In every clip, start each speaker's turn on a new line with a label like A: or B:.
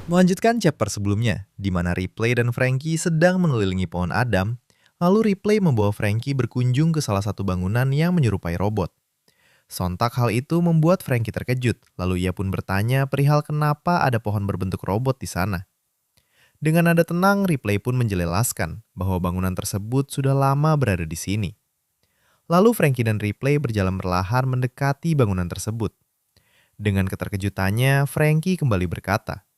A: Melanjutkan chapter sebelumnya, di mana Ripley dan Frankie sedang mengelilingi pohon Adam, lalu Ripley membawa Frankie berkunjung ke salah satu bangunan yang menyerupai robot. Sontak hal itu membuat Frankie terkejut, lalu ia pun bertanya perihal kenapa ada pohon berbentuk robot di sana. Dengan nada tenang, Ripley pun menjelaskan bahwa bangunan tersebut sudah lama berada di sini. Lalu Frankie dan Ripley berjalan perlahan mendekati bangunan tersebut. Dengan keterkejutannya, Frankie kembali berkata,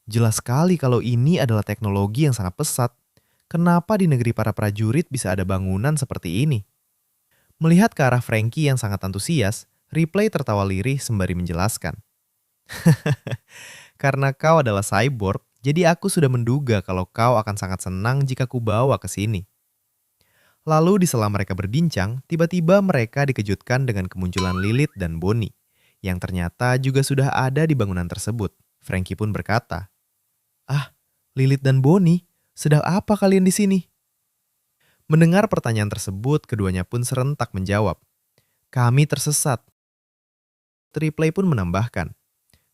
A: "Jelas sekali kalau ini adalah teknologi yang sangat pesat. Kenapa di negeri para prajurit bisa ada bangunan seperti ini?" Melihat ke arah Frankie yang sangat antusias, Ripley tertawa lirih sembari menjelaskan. "Karena kau adalah cyborg, jadi aku sudah menduga kalau kau akan sangat senang jika kubawa ke sini." Lalu di sela mereka berbincang, tiba-tiba mereka dikejutkan dengan kemunculan Lilith dan Bonnie, yang ternyata juga sudah ada di bangunan tersebut. Frankie pun berkata, "Ah, Lilith dan Bonnie, sedang apa kalian di sini?" Mendengar pertanyaan tersebut, keduanya pun serentak menjawab, "Kami tersesat." Triplay pun menambahkan,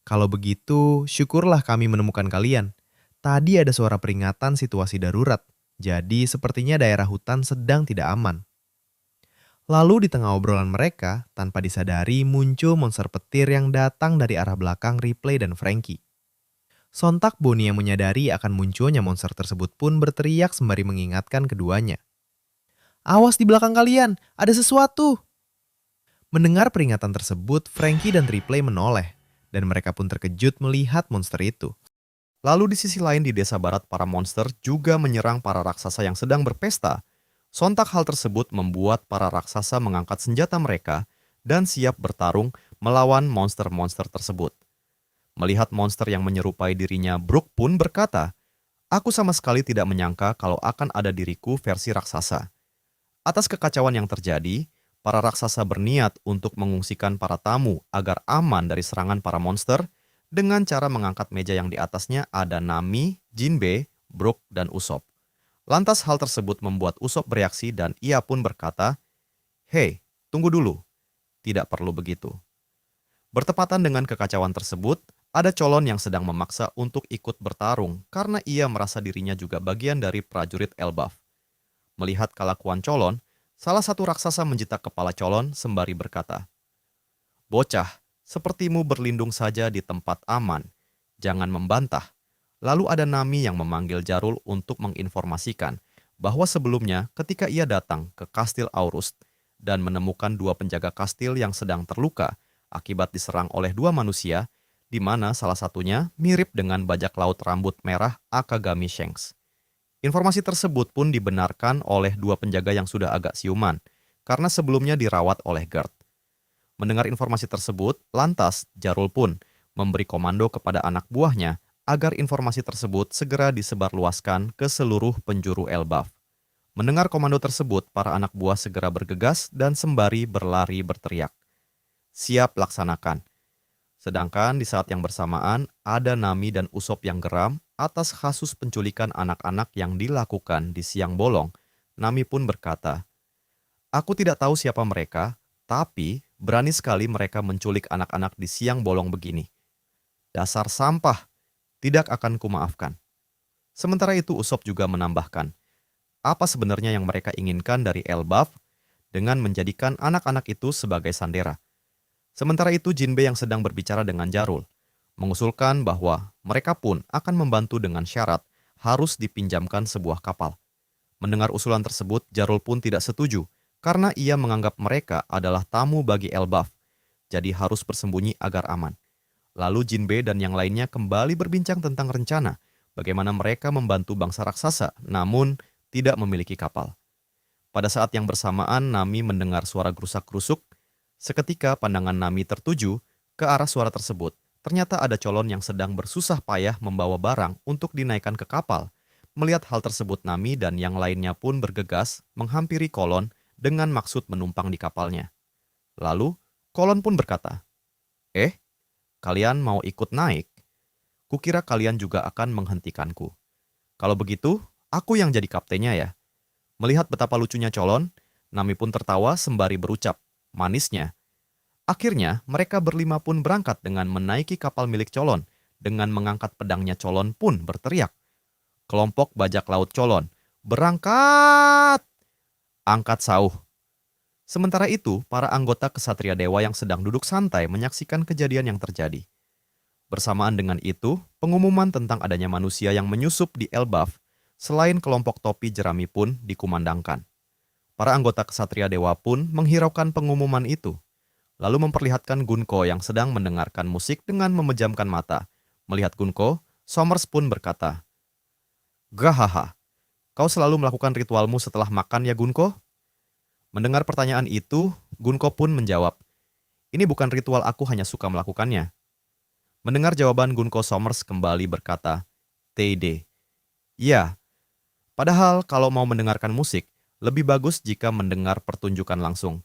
A: "Kalau begitu, syukurlah kami menemukan kalian. Tadi ada suara peringatan situasi darurat, jadi sepertinya daerah hutan sedang tidak aman." Lalu di tengah obrolan mereka, tanpa disadari muncul monster petir yang datang dari arah belakang Ripley dan Frankie. Sontak Bonnie yang menyadari akan munculnya monster tersebut pun berteriak sembari mengingatkan keduanya. "Awas di belakang kalian, ada sesuatu!" Mendengar peringatan tersebut, Frankie dan Ripley menoleh, dan mereka pun terkejut melihat monster itu.
B: Lalu di sisi lain di desa barat para monster juga menyerang para raksasa yang sedang berpesta. Sontak hal tersebut membuat para raksasa mengangkat senjata mereka dan siap bertarung melawan monster-monster tersebut. Melihat monster yang menyerupai dirinya, Brooke pun berkata, "Aku sama sekali tidak menyangka kalau akan ada diriku versi raksasa." Atas kekacauan yang terjadi, para raksasa berniat untuk mengungsikan para tamu agar aman dari serangan para monster dengan cara mengangkat meja yang di atasnya ada Nami, Jinbe, Brook, dan Usopp. Lantas hal tersebut membuat Usopp bereaksi dan ia pun berkata, "Hei, tunggu dulu, tidak perlu begitu." Bertepatan dengan kekacauan tersebut, ada Colon yang sedang memaksa untuk ikut bertarung karena ia merasa dirinya juga bagian dari prajurit Elbaf. Melihat kelakuan Colon, salah satu raksasa menjitak kepala Colon sembari berkata, "Bocah, sepertimu berlindung saja di tempat aman. Jangan membantah." Lalu ada Nami yang memanggil Jarul untuk menginformasikan bahwa sebelumnya ketika ia datang ke Kastil Aurust dan menemukan dua penjaga kastil yang sedang terluka akibat diserang oleh dua manusia, di mana salah satunya mirip dengan bajak laut rambut merah Akagami Shanks. Informasi tersebut pun dibenarkan oleh dua penjaga yang sudah agak siuman, karena sebelumnya dirawat oleh Gerd. Mendengar informasi tersebut, lantas Jarul pun memberi komando kepada anak buahnya agar informasi tersebut segera disebarluaskan ke seluruh penjuru Elbaf. Mendengar komando tersebut, para anak buah segera bergegas dan sembari berlari berteriak, "Siap laksanakan." Sedangkan di saat yang bersamaan, ada Nami dan Usop yang geram atas kasus penculikan anak-anak yang dilakukan di siang bolong. Nami pun berkata, "Aku tidak tahu siapa mereka, tapi berani sekali mereka menculik anak-anak di siang bolong begini. Dasar sampah, tidak akan kumaafkan." Sementara itu Usop juga menambahkan, apa sebenarnya yang mereka inginkan dari Elbaf dengan menjadikan anak-anak itu sebagai sandera. Sementara itu Jinbe yang sedang berbicara dengan Jarul, mengusulkan bahwa mereka pun akan membantu dengan syarat harus dipinjamkan sebuah kapal. Mendengar usulan tersebut, Jarul pun tidak setuju, karena ia menganggap mereka adalah tamu bagi Elbaf, jadi harus bersembunyi agar aman. Lalu Jinbe dan yang lainnya kembali berbincang tentang rencana bagaimana mereka membantu bangsa raksasa, namun tidak memiliki kapal. Pada saat yang bersamaan, Nami mendengar suara gerusak-gerusuk. Seketika pandangan Nami tertuju ke arah suara tersebut. Ternyata ada Colon yang sedang bersusah payah membawa barang untuk dinaikkan ke kapal. Melihat hal tersebut, Nami dan yang lainnya pun bergegas menghampiri Kolon dengan maksud menumpang di kapalnya. Lalu, Kolon pun berkata, "Eh, kalian mau ikut naik? Kukira kalian juga akan menghentikanku. Kalau begitu, aku yang jadi kaptennya ya." Melihat betapa lucunya Colon, Nami pun tertawa sembari berucap, manisnya, "Akhirnya, mereka berlima pun berangkat dengan menaiki kapal milik Colon dengan mengangkat pedangnya Colon pun berteriak. Kelompok bajak laut Colon, berangkat! Angkat sauh. Sementara itu, para anggota Kesatria Dewa yang sedang duduk santai menyaksikan kejadian yang terjadi. Bersamaan dengan itu, pengumuman tentang adanya manusia yang menyusup di Elbaf selain kelompok topi jerami pun dikumandangkan. Para anggota Kesatria Dewa pun menghiraukan pengumuman itu, lalu memperlihatkan Gunko yang sedang mendengarkan musik dengan memejamkan mata. Melihat Gunko, Somers pun berkata, "Gahaha, kau selalu melakukan ritualmu setelah makan ya Gunko?" Mendengar pertanyaan itu, Gunko pun menjawab, "Ini bukan ritual, aku hanya suka melakukannya." Mendengar jawaban Gunko, Somers kembali berkata, "TD, ya, padahal kalau mau mendengarkan musik, lebih bagus jika mendengar pertunjukan langsung.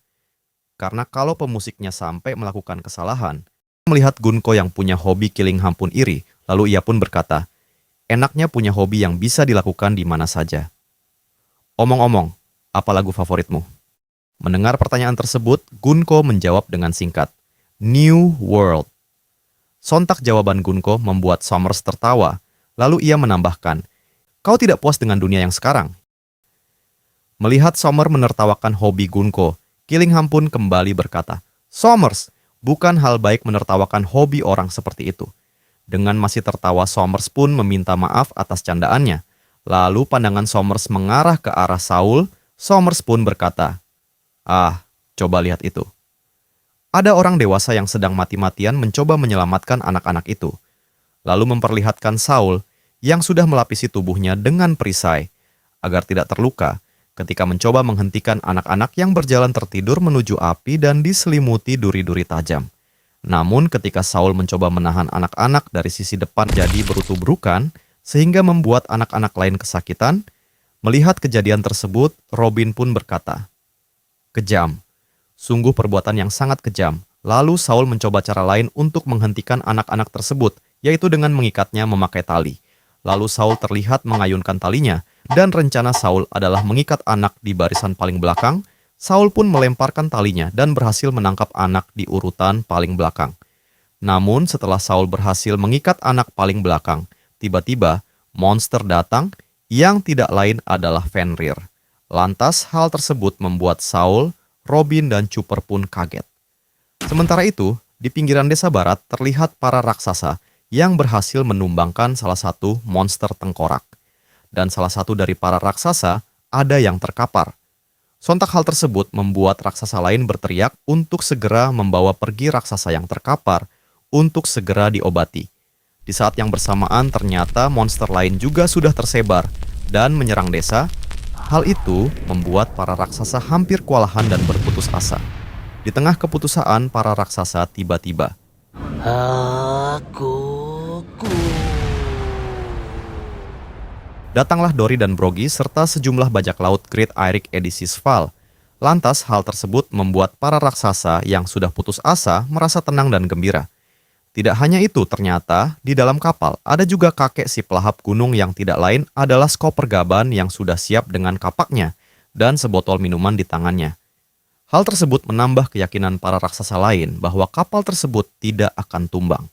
B: Karena kalau pemusiknya sampai melakukan kesalahan." Melihat Gunko yang punya hobi Killingham pun iri, lalu ia pun berkata, "Enaknya punya hobi yang bisa dilakukan di mana saja. Omong-omong, apa lagu favoritmu?" Mendengar pertanyaan tersebut, Gunko menjawab dengan singkat, "New World." Sontak jawaban Gunko membuat Somers tertawa, lalu ia menambahkan, "Kau tidak puas dengan dunia yang sekarang?" Melihat Somers menertawakan hobi Gunko, Killingham pun kembali berkata, "Somers, bukan hal baik menertawakan hobi orang seperti itu." Dengan masih tertawa, Somers pun meminta maaf atas candaannya. Lalu pandangan Somers mengarah ke arah Saul. Somers pun berkata, "Ah, coba lihat itu. Ada orang dewasa yang sedang mati-matian mencoba menyelamatkan anak-anak itu." Lalu memperlihatkan Saul yang sudah melapisi tubuhnya dengan perisai agar tidak terluka ketika mencoba menghentikan anak-anak yang berjalan tertidur menuju api dan diselimuti duri-duri tajam. Namun ketika Saul mencoba menahan anak-anak dari sisi depan jadi berutubrukan sehingga membuat anak-anak lain kesakitan, melihat kejadian tersebut, Robin pun berkata, "Kejam. Sungguh perbuatan yang sangat kejam." Lalu Saul mencoba cara lain untuk menghentikan anak-anak tersebut, yaitu dengan mengikatnya memakai tali. Lalu Saul terlihat mengayunkan talinya, dan rencana Saul adalah mengikat anak di barisan paling belakang. Saul pun melemparkan talinya dan berhasil menangkap anak di urutan paling belakang. Namun setelah Saul berhasil mengikat anak paling belakang, tiba-tiba monster datang yang tidak lain adalah Fenrir. Lantas hal tersebut membuat Saul, Robin, dan Cooper pun kaget. Sementara itu, di pinggiran desa barat terlihat para raksasa yang berhasil menumbangkan salah satu monster tengkorak. Dan salah satu dari para raksasa ada yang terkapar. Sontak hal tersebut membuat raksasa lain berteriak untuk segera membawa pergi raksasa yang terkapar untuk segera diobati. Di saat yang bersamaan ternyata monster lain juga sudah tersebar dan menyerang desa. Hal itu membuat para raksasa hampir kewalahan dan berputus asa. Di tengah keputusasaan, para raksasa tiba-tiba,
C: Aku
B: datanglah Dori dan Brogi serta sejumlah bajak laut Great Eirik edisi Sval. Lantas hal tersebut membuat para raksasa yang sudah putus asa merasa tenang dan gembira. Tidak hanya itu, ternyata di dalam kapal ada juga kakek si pelahap gunung yang tidak lain adalah Skoper Gaban yang sudah siap dengan kapaknya dan sebotol minuman di tangannya. Hal tersebut menambah keyakinan para raksasa lain bahwa kapal tersebut tidak akan tumbang.